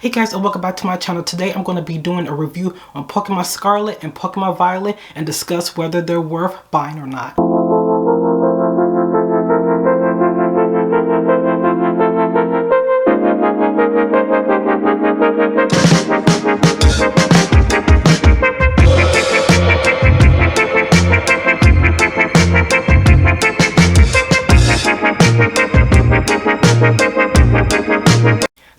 Hey guys, and welcome back to my channel. Today I'm going to be doing a review on Pokemon Scarlet and Pokemon Violet and discuss whether they're worth buying or not.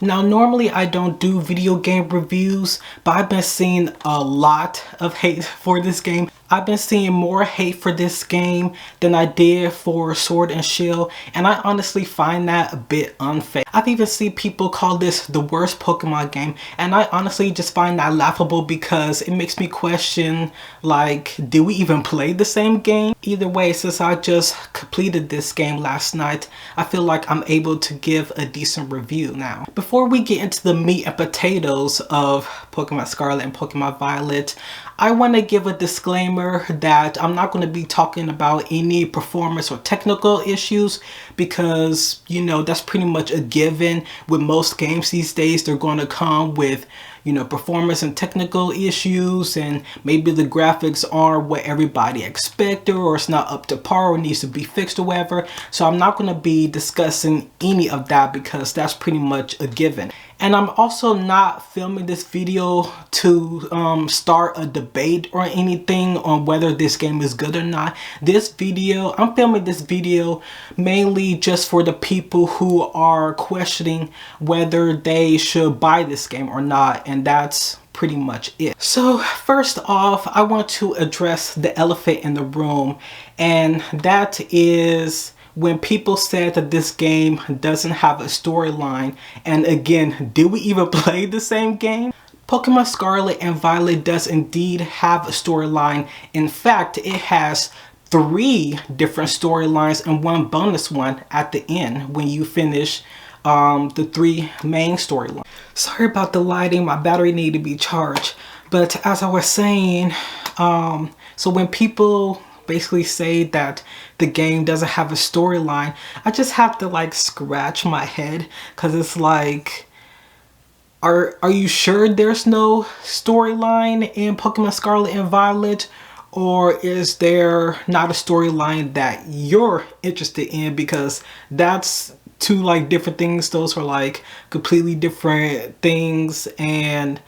Now, normally I don't do video game reviews, but I've been seeing a lot of hate for this game. I've been seeing more hate for this game than I did for Sword and Shield, and I honestly find that a bit unfair. I've even seen people call this the worst Pokemon game, and I honestly just find that laughable because it makes me question, like, did we even play the same game? Either way, since I just completed this game last night, I feel like I'm able to give a decent review now. Before we get into the meat and potatoes of Pokemon Scarlet and Pokemon Violet, I want to give a disclaimer that I'm not going to be talking about any performance or technical issues because, you know, that's pretty much a given. With most games these days, they're going to come with, you know, performance and technical issues, and maybe the graphics aren't what everybody expected, or it's not up to par, or needs to be fixed or whatever. So I'm not going to be discussing any of that because that's pretty much a given. And I'm also not filming this video to start a debate or anything on whether this game is good or not. I'm filming this video mainly just for the people who are questioning whether they should buy this game or not, and that's pretty much it. So first off, I want to address the elephant in the room, and that is when people said that this game doesn't have a storyline. And again, did we even play the same game? Pokemon Scarlet and Violet does indeed have a storyline. In fact, it has 3 different storylines and 1 bonus one at the end when you finish the 3 main storylines. Sorry about the lighting, my battery needed to be charged. But as I was saying, so when people basically say that the game doesn't have a storyline, I just have to like scratch my head, because it's like, are you sure there's no storyline in Pokemon Scarlet and Violet? Or is there not a storyline that you're interested in? Because that's 2 like different things. Those are like completely different things, and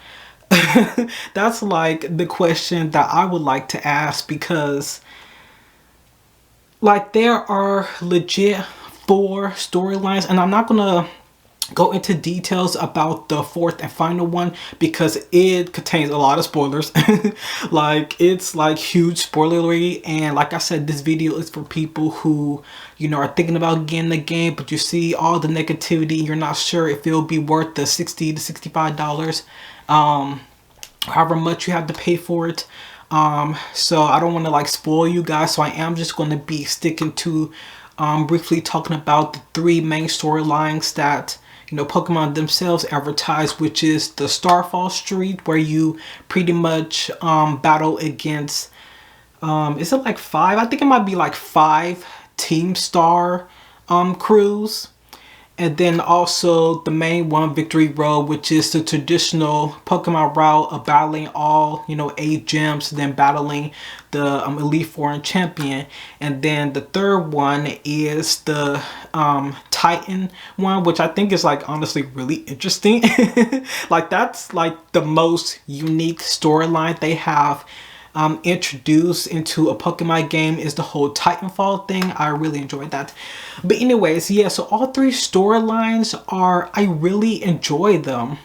that's like the question that I would like to ask, because like there are legit 4 storylines, and I'm not gonna go into details about the 4th and final one because it contains a lot of spoilers. Like, it's like huge spoilery, and like I said, this video is for people who, you know, are thinking about getting the game, but you see all the negativity, you're not sure if it'll be worth the $60 to $65, however much you have to pay for it. So I don't want to like spoil you guys, so I am just going to be sticking to briefly talking about the 3 main storylines that, you know, Pokemon themselves advertise, which is the Starfall Street, where you pretty much battle against is it like 5? I think it might be like 5 Team Star crews. And then also the main one, Victory Road, which is the traditional Pokemon route of battling all, you know, 8 gyms, then battling the Elite Four and Champion. And then the 3rd one is the Titan one, which I think is like honestly really interesting. Like, that's like the most unique storyline they have introduced into a Pokemon game, is the whole Titanfall thing. I really enjoyed that. But anyways, yeah, so all 3 storylines I really enjoy them.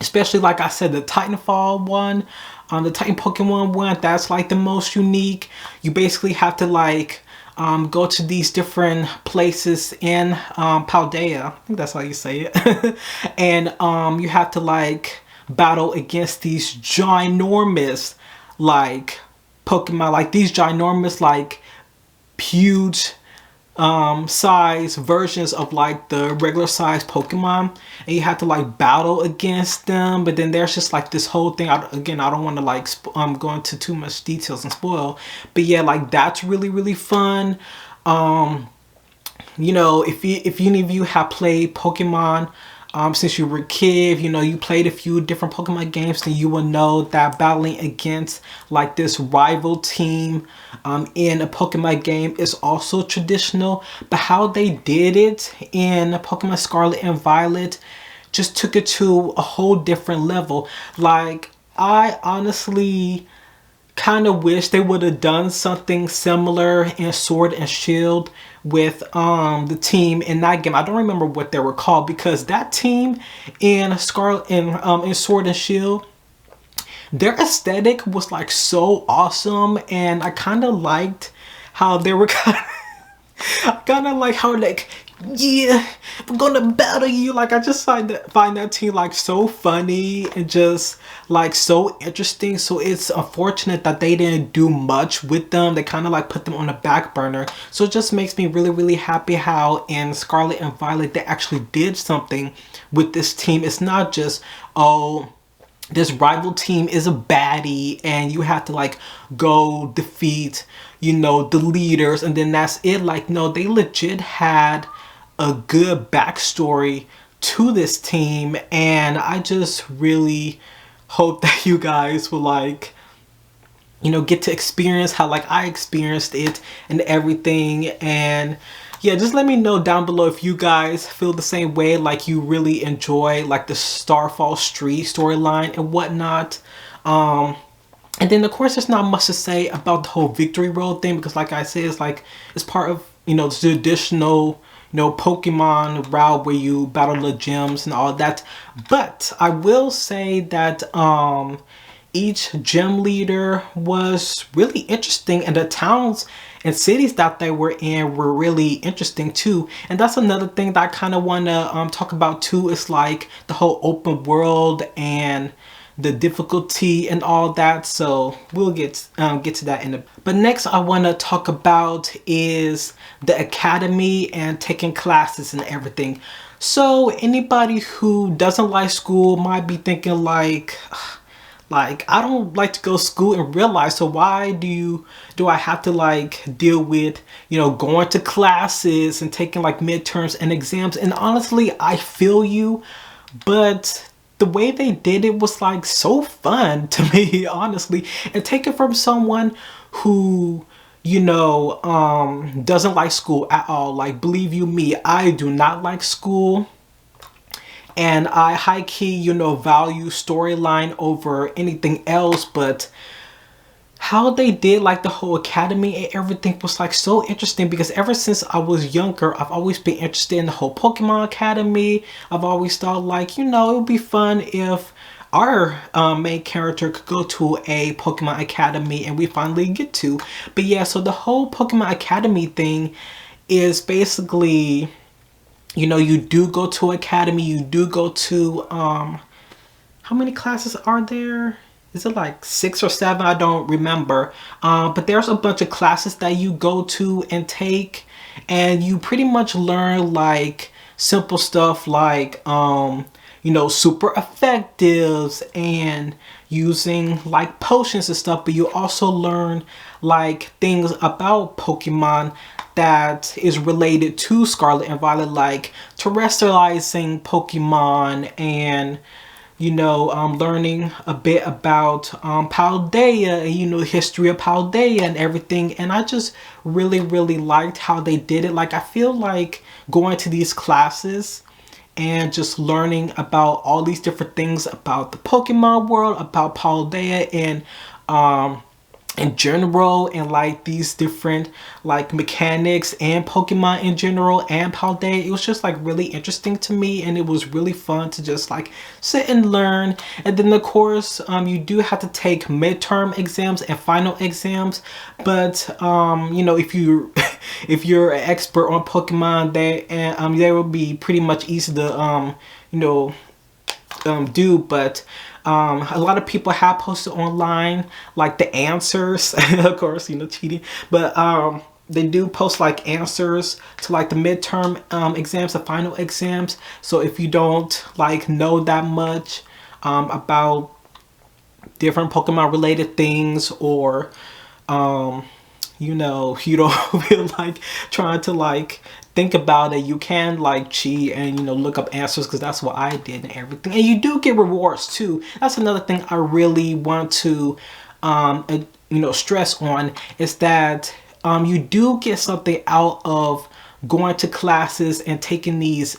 Especially, like I said, the Titanfall one, the Titan Pokemon one, that's like the most unique. You basically have to like go to these different places in Paldea, I think that's how you say it. And you have to like battle against these ginormous like Pokemon, like these ginormous like huge size versions of like the regular size Pokemon, and you have to like battle against them. But then there's just like this whole thing. Again, I don't want to like go into too much details and spoil, but yeah, like that's really fun. You know, if any of you have played Pokemon since you were a kid, you know, you played a few different Pokemon games, then you will know that battling against like this rival team in a Pokemon game is also traditional. But how they did it in Pokemon Scarlet and Violet just took it to a whole different level. Like, I honestly kind of wish they would have done something similar in Sword and Shield with the team in that game. I don't remember what they were called, because that team in Scarlet in Sword and Shield, their aesthetic was like so awesome, and I kind of liked how they were kind of like how, like, yeah, I'm gonna battle you. Like, I just find that team like so funny and just like so interesting. So it's unfortunate that they didn't do much with them. They kind of like put them on the back burner. So it just makes me really, really happy how in Scarlet and Violet they actually did something with this team. It's not just, oh, this rival team is a baddie and you have to like go defeat, you know, the leaders, and then that's it. Like, no, they legit had a good backstory to this team, and I just really hope that you guys will, like, you know, get to experience how like I experienced it and everything. And yeah, just let me know down below if you guys feel the same way, like you really enjoy like the Starfall Street storyline and whatnot. And then of course there's not much to say about the whole Victory Road thing, because like I said, it's like, it's part of, you know, the traditional, you know, Pokemon route where you battle the gyms and all that. But I will say that each gym leader was really interesting, and the towns and cities that they were in were really interesting too. And that's another thing that I kind of want to talk about too, is like the whole open world and the difficulty and all that. So we'll get to that in a. But next I want to talk about is the academy and taking classes and everything. So anybody who doesn't like school might be thinking like I don't like to go to school in real life, so why do I have to like deal with, you know, going to classes and taking like midterms and exams? And honestly, I feel you, but the way they did it was like so fun to me, honestly. And take it from someone who, you know, doesn't like school at all. Like, believe you me, I do not like school. And I high-key, you know, value storyline over anything else. But how they did like the whole academy and everything was like so interesting, because ever since I was younger, I've always been interested in the whole Pokemon Academy. I've always thought like, you know, it would be fun if our main character could go to a Pokemon Academy, and we finally get to. But yeah, so the whole Pokemon Academy thing is basically, you know, you do go to academy, you do go to, how many classes are there? Is it like 6 or 7? I don't remember. But there's a bunch of classes that you go to and take, and you pretty much learn like simple stuff like, you know, super effectives and using like potions and stuff. But you also learn like things about Pokemon that is related to Scarlet and Violet, like terrestrializing Pokemon, and, you know, learning a bit about Paldea and, you know, history of Paldea and everything. And I just really, really liked how they did it. Like, I feel like going to these classes and just learning about all these different things about the Pokemon world, about Paldea, and in general, and like these different like mechanics and Pokemon in general and Paldea, it was just like really interesting to me, and it was really fun to just like sit and learn. And then of course you do have to take midterm exams and final exams, but you know, if you if you're an expert on Pokemon, they will be pretty much easy to you know, do. But a lot of people have posted online like the answers, of course, you know, cheating, but they do post like answers to like the midterm exams, the final exams. So if you don't like know that much about different Pokemon related things, or you know, you don't feel like trying to like think about it, you can like cheat and, you know, look up answers, because that's what I did and everything. And you do get rewards too. That's another thing I really want to you know, stress on, is that you do get something out of going to classes and taking these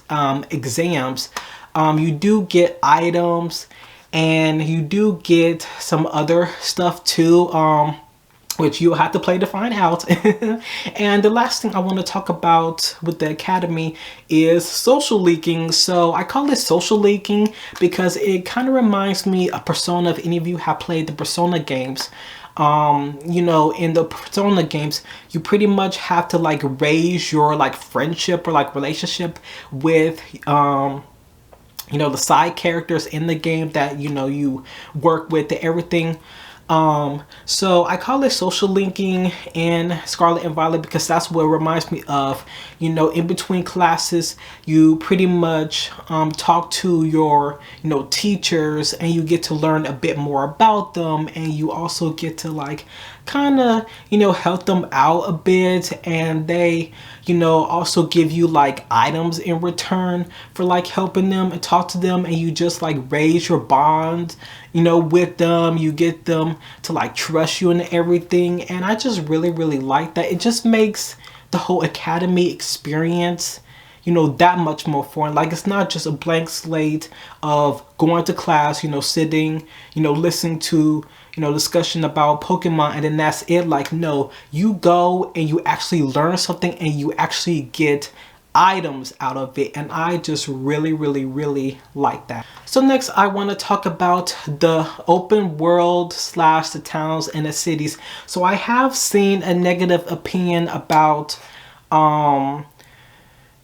exams. You do get items, and you do get some other stuff too, which you'll have to play to find out. And the last thing I want to talk about with the academy is social leaking. So I call it social leaking because it kind of reminds me of Persona, if any of you have played the Persona games. You know, in the Persona games, you pretty much have to like raise your like friendship or like relationship with you know, the side characters in the game that, you know, you work with and everything. So I call it social linking in Scarlet and Violet because that's what it reminds me of. You know, in between classes, you pretty much talk to your, you know, teachers, and you get to learn a bit more about them, and you also get to like kind of, you know, help them out a bit, and they, you know, also give you like items in return for like helping them and talk to them, and you just like raise your bond, you know, with them. You get them to like trust you and everything, and I just really like that. It just makes the whole academy experience, you know, that much more fun. Like, it's not just a blank slate of going to class, you know, sitting, you know, listening to, you know, discussion about Pokemon, and then that's it. Like, no, you go and you actually learn something, and you actually get items out of it, and I just really like that. So next I want to talk about the open world slash the towns and the cities. So I have seen a negative opinion about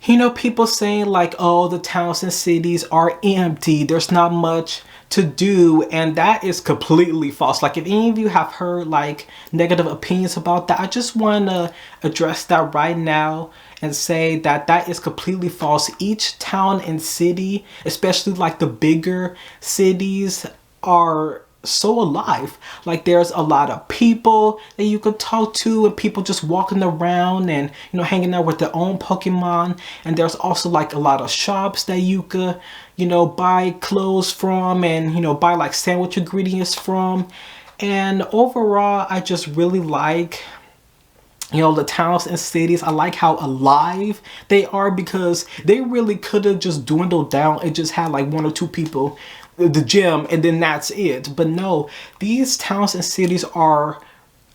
you know, people saying like, oh, the towns and cities are empty, there's not much to do, and that is completely false. Like, if any of you have heard like negative opinions about that, I just want to address that right now and say that that is completely false. Each town and city, especially like the bigger cities, are so alive. Like, there's a lot of people that you could talk to, and people just walking around and, you know, hanging out with their own Pokemon. And there's also like a lot of shops that you could, you know, buy clothes from, and, you know, buy like sandwich ingredients from. And overall, I just really like, you know, the towns and cities. I like how alive they are, because they really could have just dwindled down and just had like one or two people at the gym, and then that's it. But no, these towns and cities are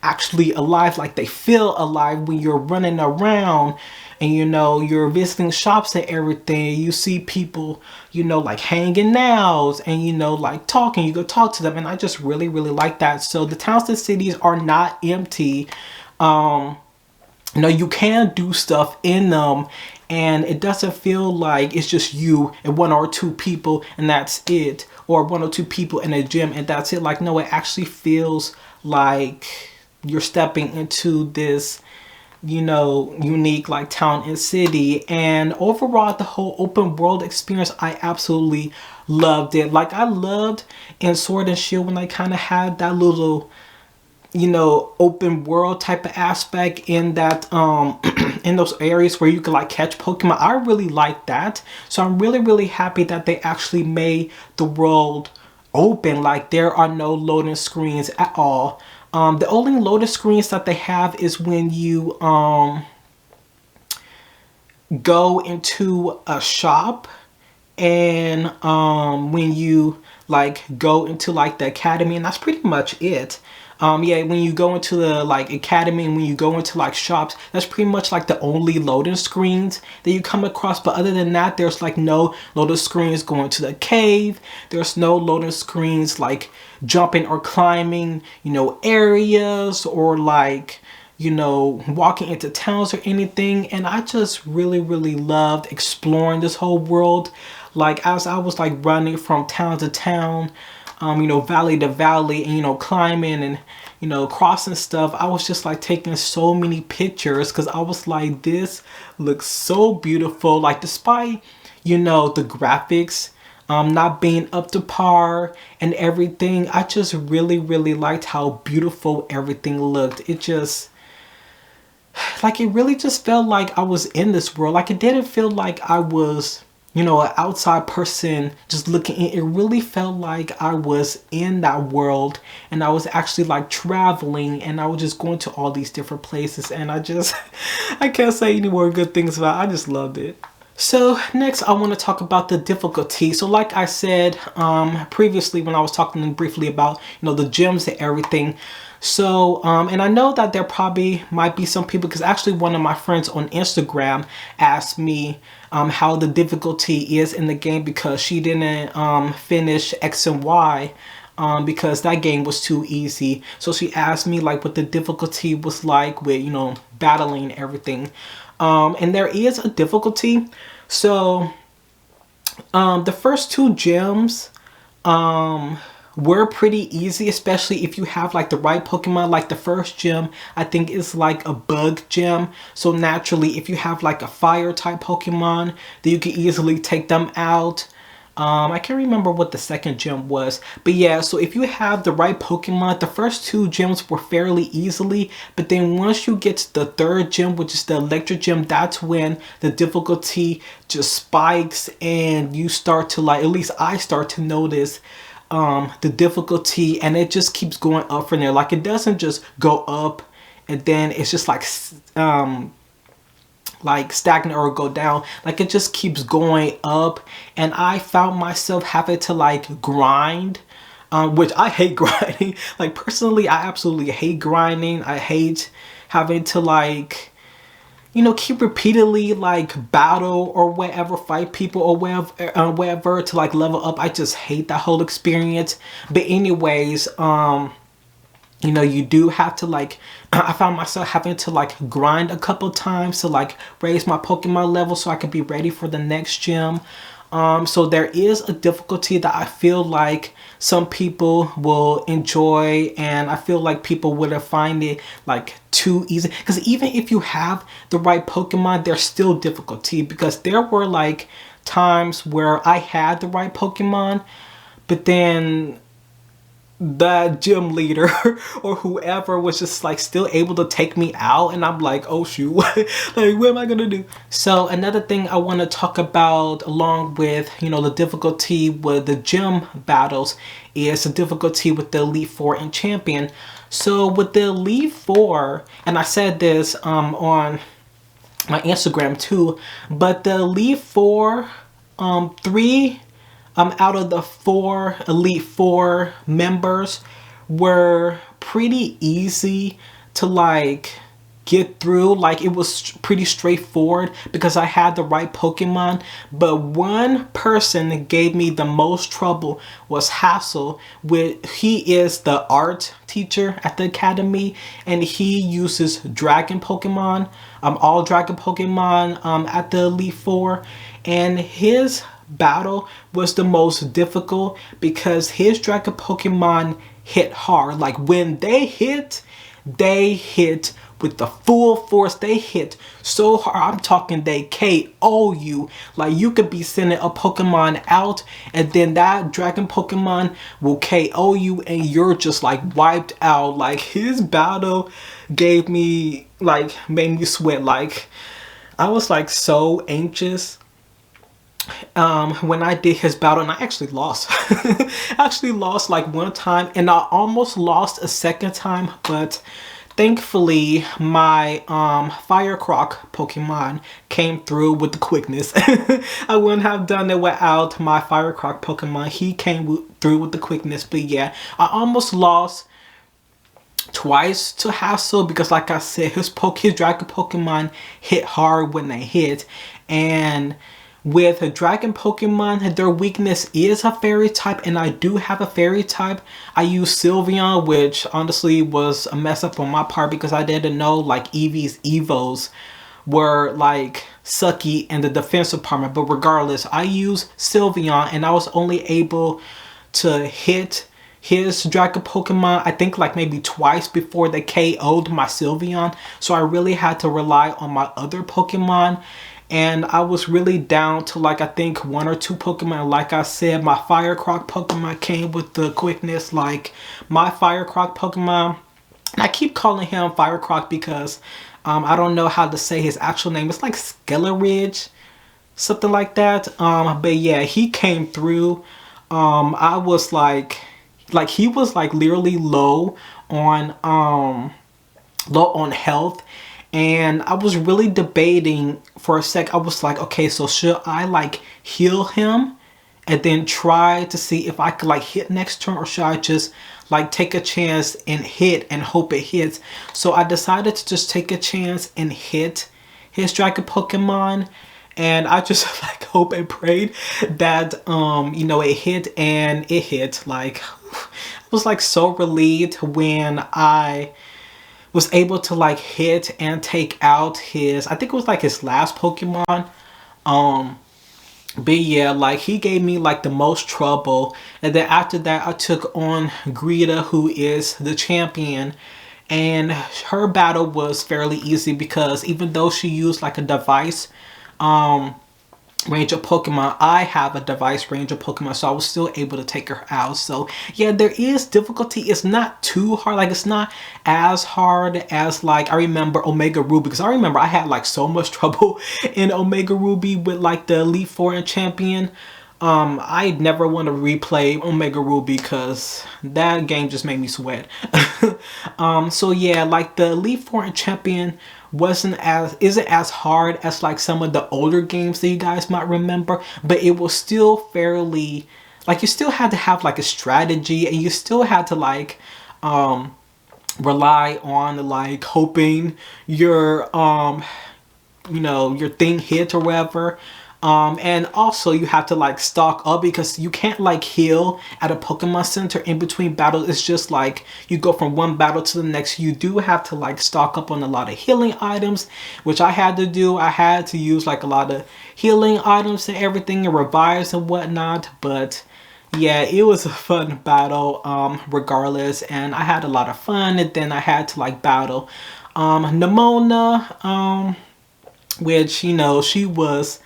actually alive. Like, they feel alive when you're running around and, you know, you're visiting shops and everything. You see people, you know, like hanging out and, you know, like talking. You go talk to them, and I just really like that. So the towns and cities are not empty. You know, you can do stuff in them, and it doesn't feel like it's just you and one or two people and that's it, or one or two people in a gym and that's it. Like, no, it actually feels like you're stepping into this, you know, unique like town and city. And overall, the whole open world experience, I absolutely loved it. Like, I loved in Sword and Shield when they kind of had that little, you know, open world type of aspect in that in those areas where you could like catch Pokemon. I really like that. So I'm really happy that they actually made the world open. Like, there are no loading screens at all. The only loading screens that they have is when you go into a shop, and when you like go into like the academy, and that's pretty much it. Yeah, when you go into the like academy and when you go into like shops, that's pretty much like the only loading screens that you come across. But other than that, there's like no loading screens going to the cave. There's no loading screens like jumping or climbing, you know, areas, or like, you know, walking into towns or anything. And I just really loved exploring this whole world. Like, as I was like running from town to town, you know, valley to valley, and, you know, climbing and, you know, crossing stuff, I was just like taking so many pictures, because I was like, this looks so beautiful. Like, despite, you know, the graphics not being up to par and everything, I just really liked how beautiful everything looked. It just, like, it really just felt like I was in this world. Like, it didn't feel like I was, you know, an outside person just looking in. It really felt like I was in that world, and I was actually like traveling, and I was just going to all these different places, and I just I can't say any more good things about it. I just loved it. So next I want to talk about the difficulty. So like I said previously when I was talking briefly about, you know, the gyms and everything. So and I know that there probably might be some people, because actually one of my friends on Instagram asked me how the difficulty is in the game, because she didn't finish X and Y because that game was too easy. So she asked me like what the difficulty was like with, you know, battling everything. And there is a difficulty. So the first two gyms were pretty easy, especially if you have like the right Pokemon. Like the first gym, I think is like a bug gym. So naturally, if you have like a fire type Pokemon, then you can easily take them out. I can't remember what the second gym was, but yeah, so if you have the right Pokemon, the first two gyms were fairly easily, but then once you get to the third gym, which is the electric gym, that's when the difficulty just spikes, and you start to like, at least I start to notice the difficulty, and it just keeps going up from there. Like, it doesn't just go up and then it's just like stagnant or go down. Like, it just keeps going up, and I found myself having to like grind, which I hate grinding. Like, personally, I absolutely hate grinding. I hate having to like, you know, keep repeatedly like battle or whatever, fight people or whatever to like level up. I just hate that whole experience. But anyways, you know, you do have to like, I found myself having to like grind a couple times to like raise my Pokemon level so I could be ready for the next gym. So there is a difficulty that I feel like some people will enjoy, and I feel like people wouldn't find it like too easy, because even if you have the right Pokemon, there's still difficulty, because there were like times where I had the right Pokemon, but then the gym leader or whoever was just like still able to take me out, and I'm like, oh shoot, like what am I gonna do? So another thing I want to talk about, along with, you know, the difficulty with the gym battles, is the difficulty with the Elite Four and Champion. So with the Elite Four, and I said this on my Instagram too, but the Elite Four, three out of the four Elite Four members were pretty easy to like get through. Like, it was pretty straightforward because I had the right Pokemon. But one person gave me the most trouble was Hassel. He is the art teacher at the academy, and he uses dragon Pokemon, all dragon Pokemon at the Elite Four, and his battle was the most difficult because his dragon Pokemon hit hard. Like, when they hit with the full force. They hit so hard. I'm talking they KO you. Like, you could be sending a Pokemon out, and then that dragon Pokemon will KO you, and you're just like wiped out. Like, his battle gave me like, made me sweat. Like, I was like so anxious when I did his battle, and I actually lost. I actually lost like one time, and I almost lost a second time, but thankfully my Fire Croc Pokemon came through with the quickness. I wouldn't have done it without my Fire Croc Pokemon. He came through with the quickness. But yeah, I almost lost twice to Hassel because, like I said, his dragon Pokemon hit hard when they hit. And with a dragon Pokemon, their weakness is a fairy type, and I do have a fairy type. I use Sylveon, which honestly was a mess up on my part because I didn't know like Eevee's Evos were like sucky in the defense department. But regardless, I use Sylveon, and I was only able to hit his dragon Pokemon, I think like maybe twice before they KO'd my Sylveon. So I really had to rely on my other Pokemon. And I was really down to like, I think 1 or 2 Pokemon. Like I said, my Fire Croc Pokemon came with the quickness. Like, my Fire Croc Pokemon, and I keep calling him Fire Croc because I don't know how to say his actual name. It's like Skelleridge, something like that. But yeah, he came through. I was like he was like literally low on health, and I was really debating for a sec. I was like, okay, so should I like heal him and then try to see if I could like hit next turn, or should I just like take a chance and hit and hope it hits? So I decided to just take a chance and hit his dragon Pokemon, and I just like hope and prayed that you know, it hit, and it hit. Like I was like so relieved when I was able to like hit and take out his, I think it was like his last Pokemon. But yeah, like he gave me like the most trouble, and then after that I took on Greta, who is the champion, and her battle was fairly easy because even though she used like a device range of Pokemon, I have a device range of Pokemon, so I was still able to take her out. So yeah, there is difficulty. It's not too hard. Like it's not as hard as like I remember Omega Ruby, because I remember I had like so much trouble in Omega Ruby with like the Elite Four and Champion. I never want to replay Omega Ruby because that game just made me sweat. So yeah, like the Elite Four and Champion isn't as hard as like some of the older games that you guys might remember, but it was still fairly, like you still had to have like a strategy, and you still had to like rely on like hoping your you know, your thing hit or whatever. And also you have to like stock up, because you can't like heal at a Pokemon Center in between battles. It's just like you go from one battle to the next. You do have to like stock up on a lot of healing items, which I had to do. I had to use like a lot of healing items and everything, and revives and whatnot. But yeah, it was a fun battle regardless, and I had a lot of fun. And then I had to like battle Nimona, which, you know, she was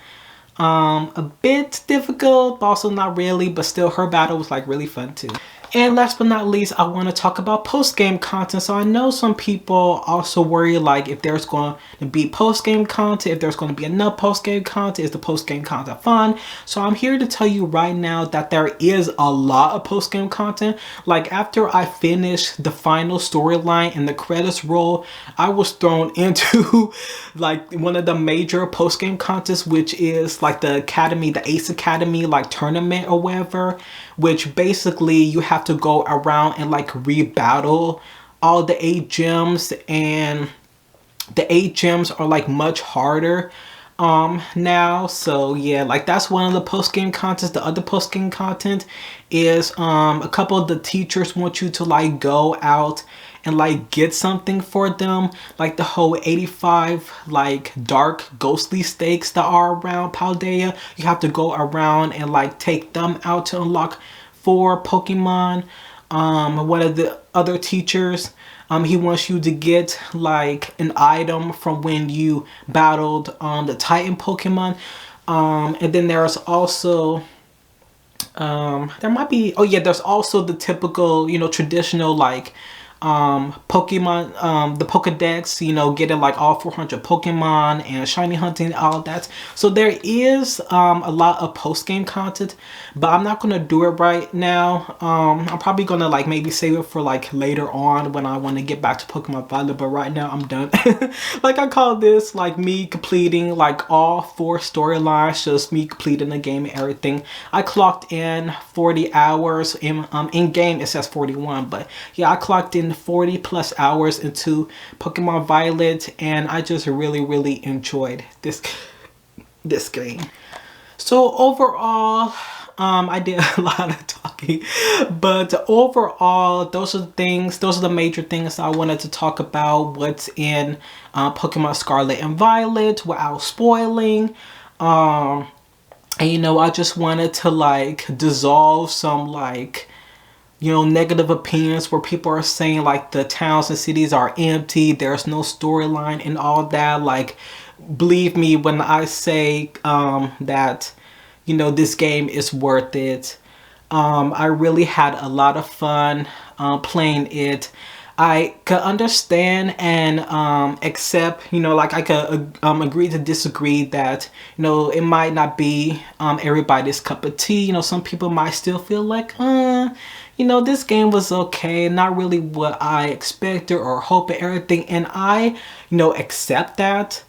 a bit difficult, but also not really, but still her battle was like really fun too. And last but not least, I want to talk about post-game content. So I know some people also worry like if there's going to be post-game content, if there's going to be enough post-game content, is the post-game content fun? So I'm here to tell you right now that there is a lot of post-game content. Like after I finished the final storyline and the credits roll, I was thrown into like one of the major post-game contests, which is like the Academy, the Ace Academy like tournament or whatever, which basically you have to go around and like rebattle all the 8 gems, and the 8 gems are like much harder now. So yeah, like that's one of the post-game contents. The other post-game content is a couple of the teachers want you to like go out and like get something for them, like the whole 85 like dark ghostly stakes that are around Paldea. You have to go around and like take them out to unlock 4 Pokemon. One of the other teachers, he wants you to get like an item from when you battled the Titan Pokemon. And then there's also there might be, oh yeah, there's also the typical, you know, traditional like Pokemon, the Pokedex, you know, getting like all 400 Pokemon and shiny hunting, all of that. So there is a lot of post-game content, but I'm not gonna do it right now. I'm probably gonna like maybe save it for like later on when I want to get back to Pokemon Violet, but right now I'm done. Like I call this like me completing like all 4 storylines, just me completing the game and everything. I clocked in 40 hours in game. It says 41, but yeah, I clocked in 40 plus hours into Pokemon Violet, and I just really enjoyed this game. So overall, I did a lot of talking, but overall, those are the major things I wanted to talk about, what's in Pokemon Scarlet and Violet without spoiling. And you know, I just wanted to like dissolve some like, you know, negative opinions where people are saying like the towns and cities are empty, there's no storyline and all that. Like, believe me when I say that, you know, this game is worth it. I really had a lot of fun playing it. I could understand and accept, you know, like I could agree to disagree that, you know, it might not be everybody's cup of tea. You know, some people might still feel like, you know, this game was okay, not really what I expected or hoped and everything. And I, you know, accept that.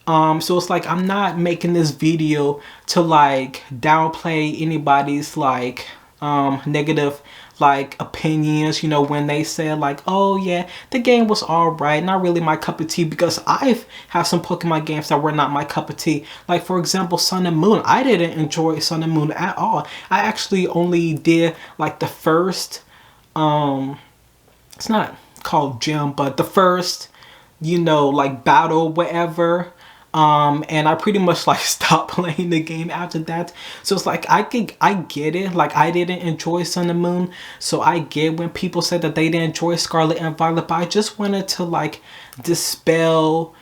So it's like I'm not making this video to like downplay anybody's like negative like opinions, you know, when they say like, oh yeah, the game was alright, not really my cup of tea, because I've had some Pokemon games that were not my cup of tea. Like for example, Sun and Moon. I didn't enjoy Sun and Moon at all. I actually only did like the first it's not called gym, but the first, you know, like battle, whatever. And I pretty much like stopped playing the game after that. So it's like I get it. Like I didn't enjoy Sun and Moon, so I get when people said that they didn't enjoy Scarlet and Violet. But I just wanted to like dispel,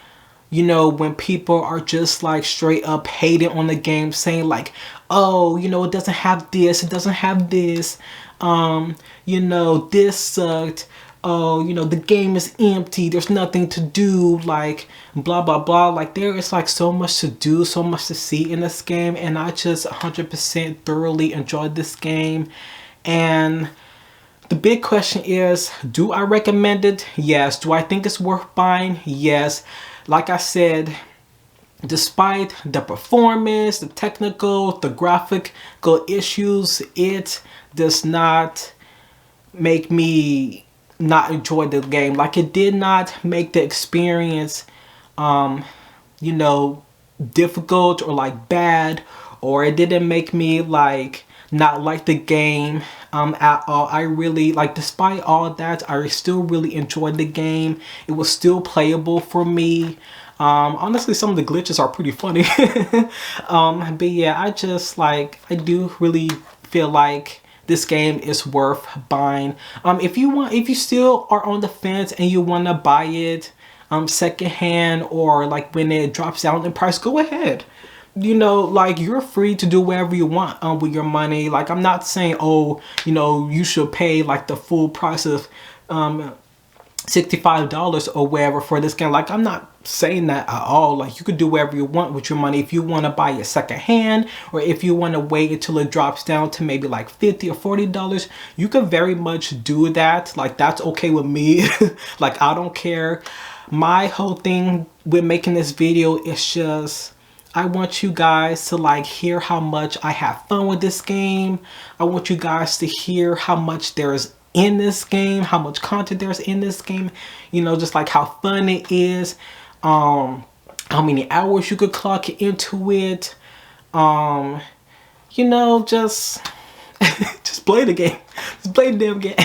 you know, when people are just like straight up hating on the game, saying like, oh, you know, it doesn't have this, it doesn't have this, you know, this sucked. Oh, you know, the game is empty, there's nothing to do, like blah blah blah. Like there is like so much to do, so much to see in this game, and I just 100% thoroughly enjoyed this game. And the big question is, do I recommend it? Yes. Do I think it's worth buying? Yes. Like I said, despite the performance, the technical, the graphical issues, it does not make me not enjoy the game. Like it did not make the experience you know, difficult or like bad, or it didn't make me like not like the game at all. I really like, despite all that, I still really enjoyed the game. It was still playable for me. Honestly, some of the glitches are pretty funny. But yeah, I just like, I do really feel like this game is worth buying. If you still are on the fence and you want to buy it secondhand, or like when it drops down in price, go ahead. You know, like you're free to do whatever you want with your money. Like I'm not saying, oh, you know, you should pay like the full price of $65 or whatever for this game. Like I'm not saying that at all. Like you could do whatever you want with your money. If you want to buy it secondhand, or if you want to wait until it drops down to maybe like $50 or $40, you could very much do that. Like that's okay with me. Like I don't care. My whole thing with making this video is just, I want you guys to like hear how much I have fun with this game. I want you guys to hear how much there's in this game, how much content there's in this game, you know, just like how fun it is, how many hours you could clock into it, you know, just just play the game. Just play the damn game.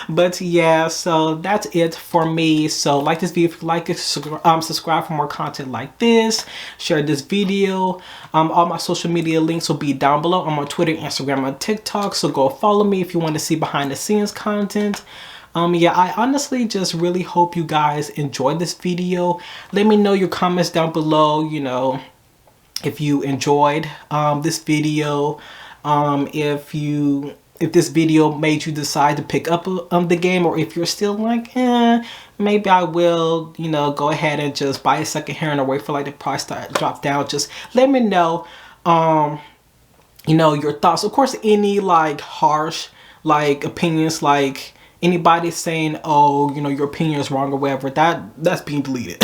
But yeah, so that's it for me. So like this video if you like it, subscribe for more content like this, share this video. All my social media links will be down below. I'm on Twitter, Instagram, and TikTok, so go follow me if you want to see behind the scenes content. Yeah, I honestly just really hope you guys enjoyed this video. Let me know your comments down below, you know, if you enjoyed this video. If this video made you decide to pick up the game, or if you're still like, maybe I will, you know, go ahead and just buy a secondhand or wait for like the price to drop down. Just let me know, you know, your thoughts. Of course, any like harsh like opinions, like anybody saying, oh, you know, your opinion is wrong or whatever, that's being deleted.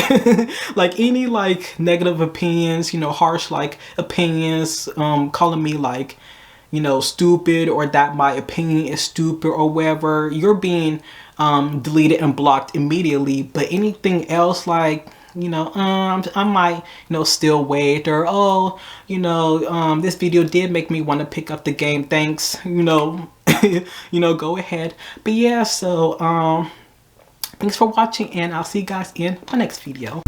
Like any like negative opinions, you know, harsh like opinions, calling me like, you know, stupid, or that my opinion is stupid or whatever, you're being deleted and blocked immediately. But anything else like, you know, I might, you know, still wait, or oh, you know, this video did make me want to pick up the game, thanks, you know, you know, go ahead. But yeah, so thanks for watching, and I'll see you guys in my next video.